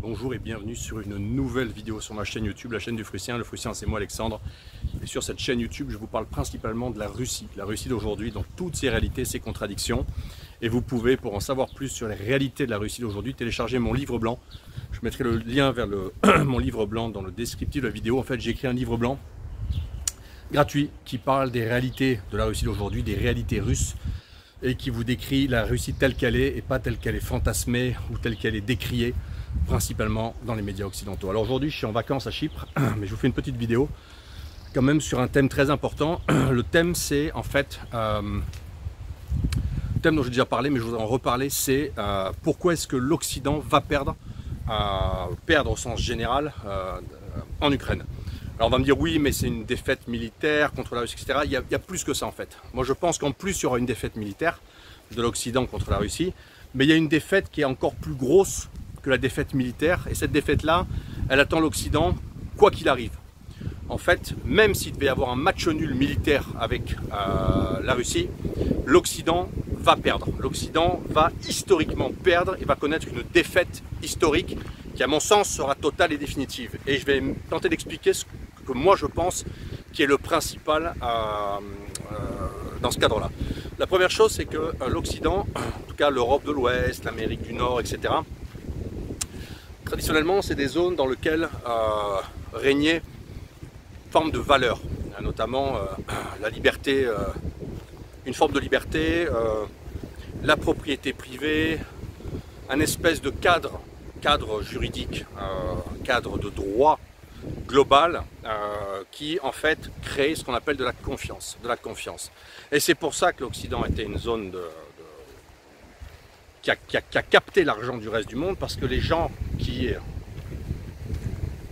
Bonjour et bienvenue sur une nouvelle vidéo sur ma chaîne YouTube, la chaîne du Fruitien. Le Fruitien, c'est moi Alexandre. Et sur cette chaîne YouTube, je vous parle principalement de la Russie d'aujourd'hui, dans toutes ses réalités, ses contradictions. Et vous pouvez, pour en savoir plus sur les réalités de la Russie d'aujourd'hui, télécharger mon livre blanc. Je mettrai le lien vers mon livre blanc dans le descriptif de la vidéo. En fait, j'ai écrit un livre blanc gratuit qui parle des réalités de la Russie d'aujourd'hui, des réalités russes, et qui vous décrit la Russie telle qu'elle est et pas telle qu'elle est fantasmée ou telle qu'elle est décriée, principalement dans les médias occidentaux. Alors aujourd'hui, je suis en vacances à Chypre, mais je vous fais une petite vidéo quand même sur un thème très important. Le thème, c'est en fait, le thème dont j'ai déjà parlé, mais je voudrais en reparler, c'est pourquoi est-ce que l'Occident va perdre au sens général en Ukraine. Alors on va me dire oui, mais c'est une défaite militaire contre la Russie, etc. Il y a plus que ça en fait. Moi je pense qu'en plus il y aura une défaite militaire de l'Occident contre la Russie, mais il y a une défaite qui est encore plus grosse que la défaite militaire, et cette défaite-là, elle attend l'Occident quoi qu'il arrive. En fait, même s'il devait y avoir un match nul militaire avec la Russie, l'Occident va perdre. L'Occident va historiquement perdre et va connaître une défaite historique qui, à mon sens, sera totale et définitive. Et je vais tenter d'expliquer ce que moi je pense qui est le principal dans ce cadre-là. La première chose, c'est que l'Occident, en tout cas l'Europe de l'Ouest, l'Amérique du Nord, etc., traditionnellement, c'est des zones dans lesquelles régnait une forme de valeur, notamment la liberté, une forme de liberté, la propriété privée, un espèce de cadre juridique, cadre de droit global qui en fait crée ce qu'on appelle de la confiance. Et c'est pour ça que l'Occident était une zone qui a capté l'argent du reste du monde, parce que les gens qui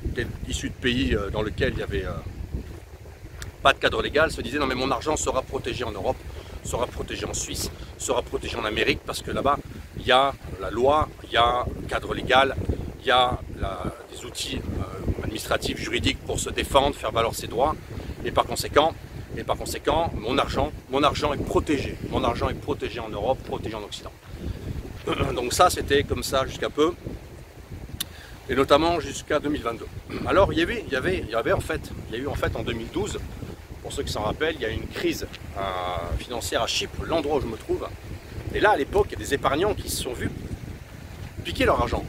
étaient issus de pays dans lesquels il n'y avait pas de cadre légal se disaient non mais mon argent sera protégé en Europe, sera protégé en Suisse, sera protégé en Amérique, parce que là-bas il y a la loi, il y a le cadre légal, il y a des outils administratifs, juridiques pour se défendre, faire valoir ses droits, et par conséquent mon argent est protégé. Mon argent est protégé en Europe, protégé en Occident. Donc ça, c'était comme ça jusqu'à peu, et notamment jusqu'à 2022. Alors il y a eu en fait en 2012, pour ceux qui s'en rappellent, il y a eu une crise financière à Chypre, l'endroit où je me trouve. Et là, à l'époque, il y a des épargnants qui se sont vus piquer leur argent.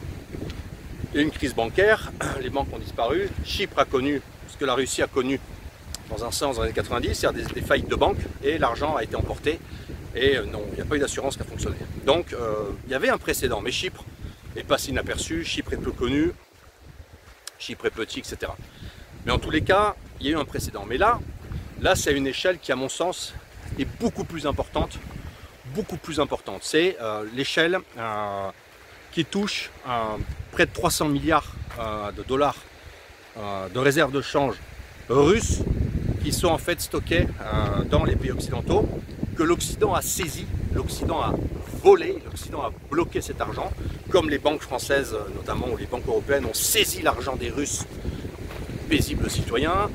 Il y a eu une crise bancaire, les banques ont disparu, Chypre a connu ce que la Russie a connu dans un sens dans les années 90, c'est-à-dire des faillites de banques, et l'argent a été emporté. Et non, il n'y a pas eu d'assurance qui a fonctionné. Donc il y avait un précédent, mais Chypre est passé inaperçu, Chypre est peu connu, Chypre est petit, etc. Mais en tous les cas, il y a eu un précédent. Mais là c'est à une échelle qui, à mon sens, est beaucoup plus importante. C'est l'échelle qui touche près de 300 milliards de dollars de réserves de change russes qui sont en fait stockées dans les pays occidentaux, que l'Occident a saisi, l'Occident a volé, l'Occident a bloqué cet argent, comme les banques françaises notamment, ou les banques européennes ont saisi l'argent des Russes, paisibles citoyens,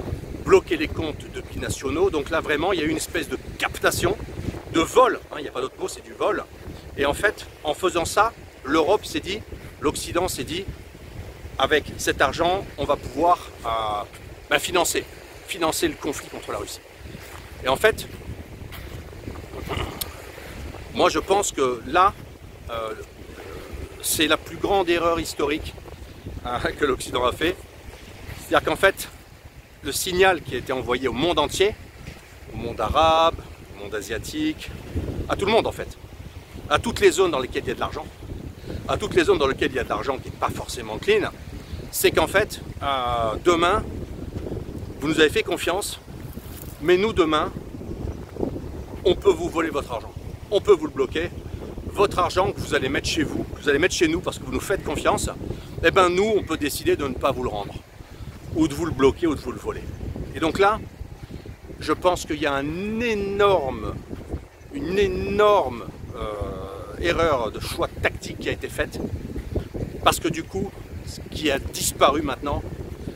bloqué les comptes de binationaux. Donc là vraiment il y a eu une espèce de captation, de vol, il n'y a pas d'autre mot, c'est du vol. Et en fait, en faisant ça, l'Europe s'est dit, l'Occident s'est dit, avec cet argent, on va pouvoir financer le conflit contre la Russie. Et en fait, moi je pense que là, c'est la plus grande erreur historique que l'Occident a fait. C'est-à-dire qu'en fait, le signal qui a été envoyé au monde entier, au monde arabe, au monde asiatique, à tout le monde en fait, à toutes les zones dans lesquelles il y a de l'argent, à toutes les zones dans lesquelles il y a de l'argent qui n'est pas forcément clean, c'est qu'en fait, demain, vous nous avez fait confiance, mais nous demain, on peut vous voler votre argent, on peut vous le bloquer. Votre argent que vous allez mettre chez vous, que vous allez mettre chez nous parce que vous nous faites confiance, eh bien nous, on peut décider de ne pas vous le rendre, ou de vous le bloquer, ou de vous le voler. Et donc là, je pense qu'il y a une énorme erreur de choix tactique qui a été faite, parce que du coup, ce qui a disparu maintenant,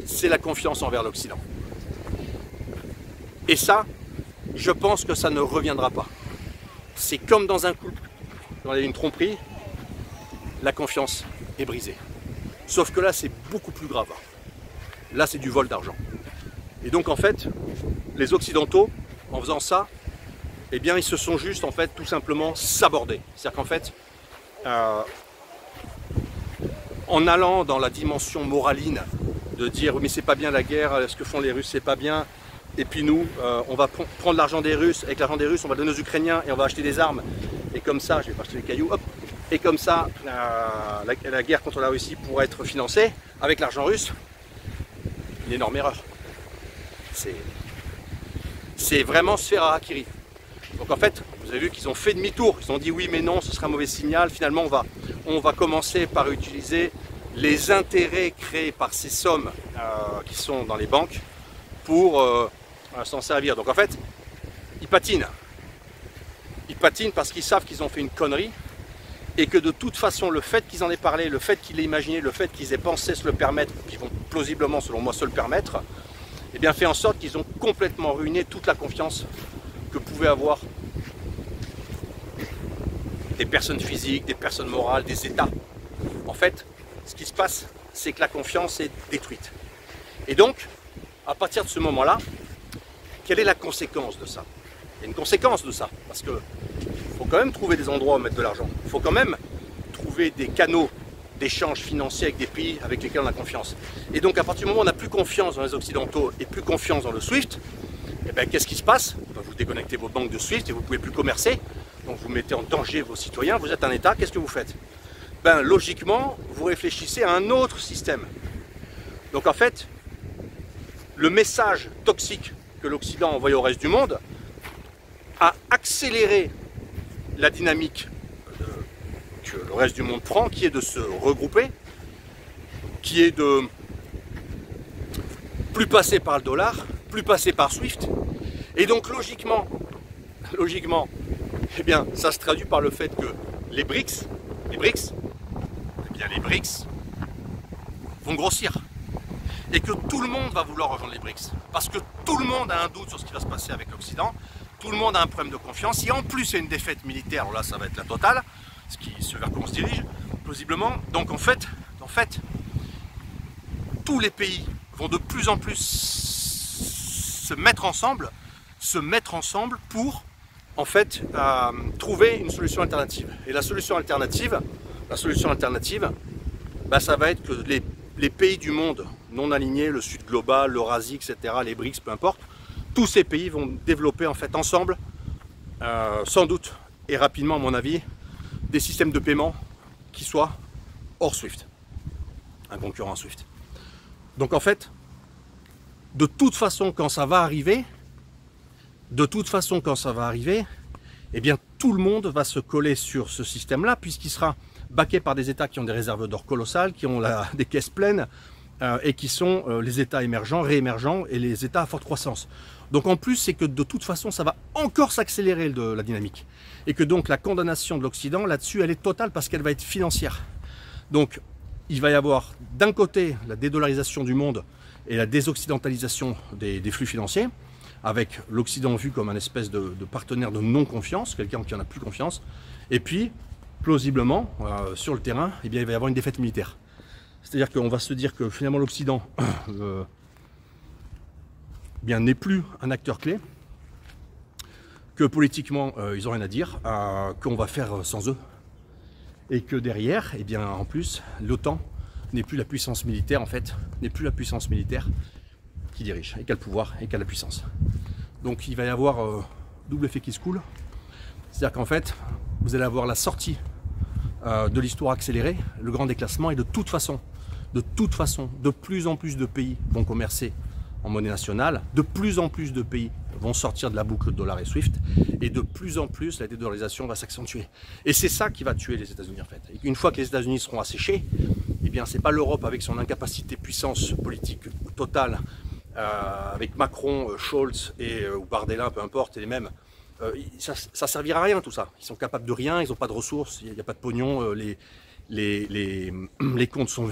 c'est la confiance envers l'Occident. Et ça, je pense que ça ne reviendra pas. C'est comme dans un couple, dans une tromperie, la confiance est brisée. Sauf que là, c'est beaucoup plus grave. Là, c'est du vol d'argent. Et donc, en fait, les Occidentaux, en faisant ça, eh bien, ils se sont juste, en fait, tout simplement sabordés. C'est-à-dire qu'en fait, en allant dans la dimension moraline, de dire mais c'est pas bien la guerre, ce que font les Russes c'est pas bien, et puis nous on va prendre l'argent des Russes, avec l'argent des Russes on va donner aux Ukrainiens et on va acheter des armes, et comme ça, je vais pas acheter des cailloux, hop, et comme ça la guerre contre la Russie pourra être financée avec l'argent russe. Une énorme erreur. C'est vraiment se faire harakiri. Donc en fait, vous avez vu qu'ils ont fait demi-tour, ils ont dit oui mais non, ce sera un mauvais signal, finalement on va commencer par utiliser les intérêts créés par ces sommes qui sont dans les banques pour s'en servir. Donc en fait, ils patinent. Ils patinent parce qu'ils savent qu'ils ont fait une connerie et que de toute façon, le fait qu'ils en aient parlé, le fait qu'ils aient imaginé, le fait qu'ils aient pensé se le permettre, qu'ils vont plausiblement, selon moi, se le permettre, eh bien fait en sorte qu'ils ont complètement ruiné toute la confiance que pouvaient avoir des personnes physiques, des personnes morales, des États. En fait, ce qui se passe, c'est que la confiance est détruite. Et donc, à partir de ce moment-là, quelle est la conséquence de ça? Il y a une conséquence de ça, parce qu'il faut quand même trouver des endroits où mettre de l'argent. Il faut quand même trouver des canaux d'échange financier avec des pays avec lesquels on a confiance. Et donc, à partir du moment où on n'a plus confiance dans les Occidentaux et plus confiance dans le SWIFT, eh bien, qu'est-ce qui se passe? Vous déconnectez vos banques de SWIFT et vous ne pouvez plus commercer. Donc, vous mettez en danger vos citoyens. Vous êtes un État, qu'est-ce que vous faites? Ben, logiquement, vous réfléchissez à un autre système. Donc en fait, le message toxique que l'Occident a envoyé au reste du monde a accéléré la dynamique que le reste du monde prend, qui est de se regrouper, qui est de plus passer par le dollar, plus passer par SWIFT. Et donc logiquement, eh bien, ça se traduit par le fait que les BRICS, les BRICS vont grossir et que tout le monde va vouloir rejoindre les BRICS parce que tout le monde a un doute sur ce qui va se passer avec l'Occident, tout le monde a un problème de confiance, et en plus il y a une défaite militaire, alors là ça va être la totale, ce vers quoi on se dirige, plausiblement. Donc en fait, tous les pays vont de plus en plus se mettre ensemble pour en fait trouver une solution alternative. Et la solution alternative, bah, ça va être que les pays du monde non alignés, le Sud global, l'Eurasie, etc., les BRICS, peu importe, tous ces pays vont développer en fait ensemble, sans doute et rapidement à mon avis, des systèmes de paiement qui soient hors SWIFT, un concurrent SWIFT. Donc en fait, de toute façon quand ça va arriver, eh bien tout le monde va se coller sur ce système-là, puisqu'il sera baqué par des États qui ont des réserves d'or colossales, qui ont des caisses pleines, et qui sont les États émergents, réémergents, et les États à forte croissance. Donc en plus, c'est que de toute façon, ça va encore s'accélérer de la dynamique. Et que donc la condamnation de l'Occident, là-dessus, elle est totale parce qu'elle va être financière. Donc il va y avoir d'un côté la dédollarisation du monde et la désoccidentalisation des flux financiers, avec l'Occident vu comme un espèce de partenaire de non-confiance, quelqu'un qui en a plus confiance, et puis, plausiblement, sur le terrain, eh bien, il va y avoir une défaite militaire. C'est-à-dire qu'on va se dire que finalement l'Occident n'est plus un acteur clé, que politiquement ils n'ont rien à dire, qu'on va faire sans eux, et que derrière, eh bien, en plus, l'OTAN n'est plus la puissance militaire, en fait, n'est plus la puissance militaire qui dirige, et qui a le pouvoir, et qui a la puissance. Donc il va y avoir double effet qui se coule, c'est-à-dire qu'en fait, vous allez avoir la sortie de l'histoire accélérée, le grand déclassement, et de toute façon, de plus en plus de pays vont commercer en monnaie nationale, de plus en plus de pays vont sortir de la boucle dollar et SWIFT, et de plus en plus la dédollarisation va s'accentuer. Et c'est ça qui va tuer les États-Unis en fait. Et une fois que les États-Unis seront asséchés, eh bien c'est pas l'Europe avec son incapacité puissance politique totale, avec Macron, Scholz ou Bardella, peu importe, et les mêmes, ça servira à rien tout ça. Ils sont capables de rien, ils n'ont pas de ressources, il n'y a pas de pognon, les comptes sont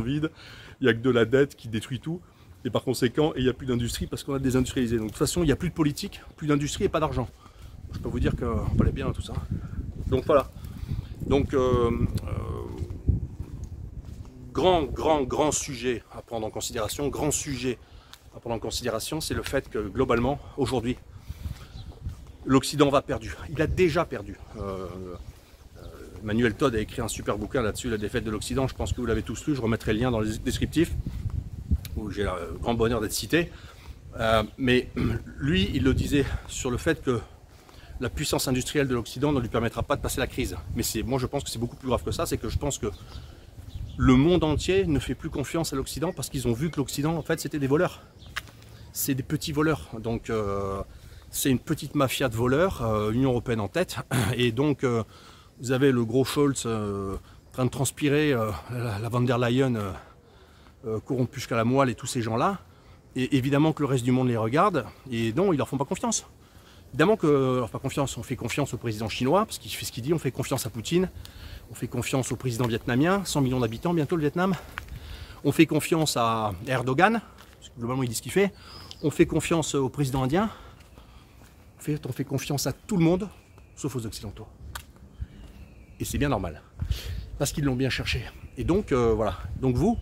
vides, il n'y a que de la dette qui détruit tout, et par conséquent, il n'y a plus d'industrie parce qu'on a désindustrialisé. Donc de toute façon, il n'y a plus de politique, plus d'industrie et pas d'argent. Je peux vous dire qu'on parlait bien tout ça. Donc voilà. Donc grand sujet à prendre en considération, c'est le fait que globalement, aujourd'hui, l'Occident va perdu. Il a déjà perdu. Emmanuel Todd a écrit un super bouquin là-dessus, La défaite de l'Occident. Je pense que vous l'avez tous lu. Je remettrai le lien dans les descriptifs, où j'ai le grand bonheur d'être cité. Mais lui, il le disait sur le fait que la puissance industrielle de l'Occident ne lui permettra pas de passer la crise. Mais moi, je pense que c'est beaucoup plus grave que ça. C'est que je pense que le monde entier ne fait plus confiance à l'Occident parce qu'ils ont vu que l'Occident, en fait, c'était des voleurs. C'est des petits voleurs. Donc, c'est une petite mafia de voleurs, Union européenne en tête. Et donc, vous avez le gros Scholz en train de transpirer, la von der Leyen corrompue jusqu'à la moelle et tous ces gens-là. Et évidemment que le reste du monde les regarde. Et non, ils leur font pas confiance. Évidemment que leur pas confiance. On fait confiance au président chinois parce qu'il fait ce qu'il dit. On fait confiance à Poutine. On fait confiance au président vietnamien. 100 millions d'habitants bientôt le Vietnam. On fait confiance à Erdogan. Parce que globalement il dit ce qu'il fait. On fait confiance au président indien. On fait confiance à tout le monde, sauf aux Occidentaux. Et c'est bien normal. Parce qu'ils l'ont bien cherché. Et donc, voilà. Donc vous,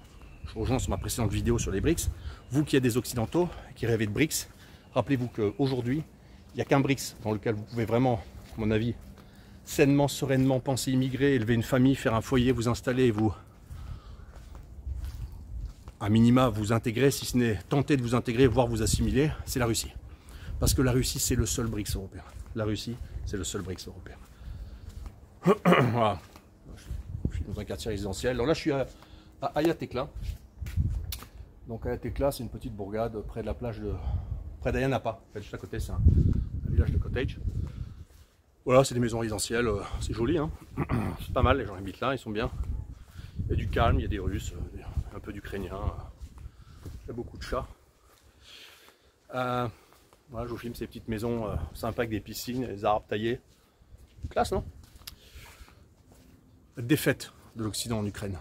je rejoins sur ma précédente vidéo sur les BRICS, vous qui êtes des Occidentaux, qui rêvez de BRICS, rappelez-vous qu'aujourd'hui, il n'y a qu'un BRICS dans lequel vous pouvez vraiment, à mon avis, sainement, sereinement penser immigrer, élever une famille, faire un foyer, vous installer, vous, à minima, vous intégrer, si ce n'est tenter de vous intégrer, voire vous assimiler, c'est la Russie. Parce que la Russie, c'est le seul BRICS européen. La Russie, c'est le seul BRICS européen. Voilà. Je suis dans un quartier résidentiel. Alors là, je suis à Ayatekla. Donc Ayatekla, c'est une petite bourgade près de la plage de... près d'Ayia Napa. En fait, juste à côté, c'est un village de cottage. Voilà, c'est des maisons résidentielles. C'est joli, hein. C'est pas mal, les gens habitent là, ils sont bien. Il y a du calme, il y a des Russes, un peu d'Ukrainiens. Il y a beaucoup de chats. Voilà, je vous filme ces petites maisons sympas avec des piscines, des arbres taillés. Classe, non? La défaite de l'Occident en Ukraine.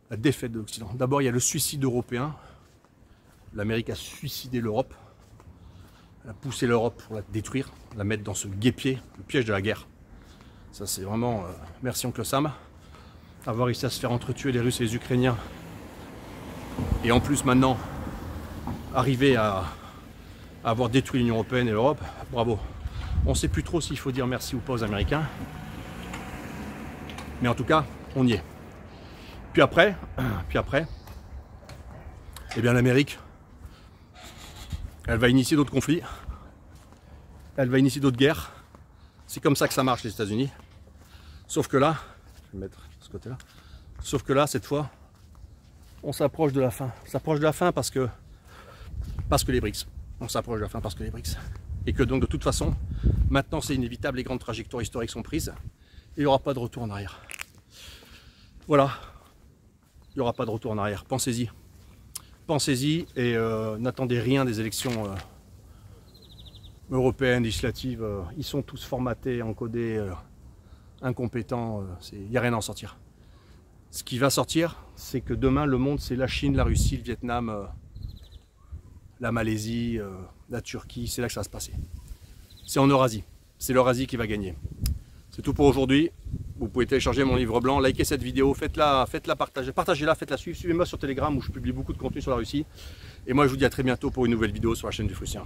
La défaite de l'Occident. D'abord, il y a le suicide européen. L'Amérique a suicidé l'Europe. Elle a poussé l'Europe pour la détruire, la mettre dans ce guêpier, le piège de la guerre. Ça, c'est vraiment... merci, oncle Sam. Avoir réussi à se faire entretuer les Russes et les Ukrainiens. Et en plus, maintenant, arriver à avoir détruit l'Union européenne et l'Europe, bravo. On ne sait plus trop s'il faut dire merci ou pas aux Américains. Mais en tout cas, on y est. Puis après, eh bien l'Amérique, elle va initier d'autres conflits. Elle va initier d'autres guerres. C'est comme ça que ça marche les États-Unis. Sauf que là, je vais mettre de ce côté-là. Sauf que là, cette fois, on s'approche de la fin. On s'approche de la fin parce que les BRICS. On s'approche de la fin parce que les BRICS. Et que donc de toute façon, maintenant c'est inévitable, les grandes trajectoires historiques sont prises. Et il n'y aura pas de retour en arrière. Voilà. Il n'y aura pas de retour en arrière. Pensez-y. Pensez-y et n'attendez rien des élections européennes, législatives. Ils sont tous formatés, encodés, incompétents. Il n'y a rien à en sortir. Ce qui va sortir, c'est que demain, le monde, c'est la Chine, la Russie, le Vietnam, la Malaisie, la Turquie. C'est là que ça va se passer. C'est en Eurasie. C'est l'Eurasie qui va gagner. C'est tout pour aujourd'hui. Vous pouvez télécharger mon livre blanc, likez cette vidéo, faites-la partager, partagez-la, faites-la suivre, suivez-moi sur Telegram où je publie beaucoup de contenu sur la Russie. Et moi je vous dis à très bientôt pour une nouvelle vidéo sur la chaîne du Fructien.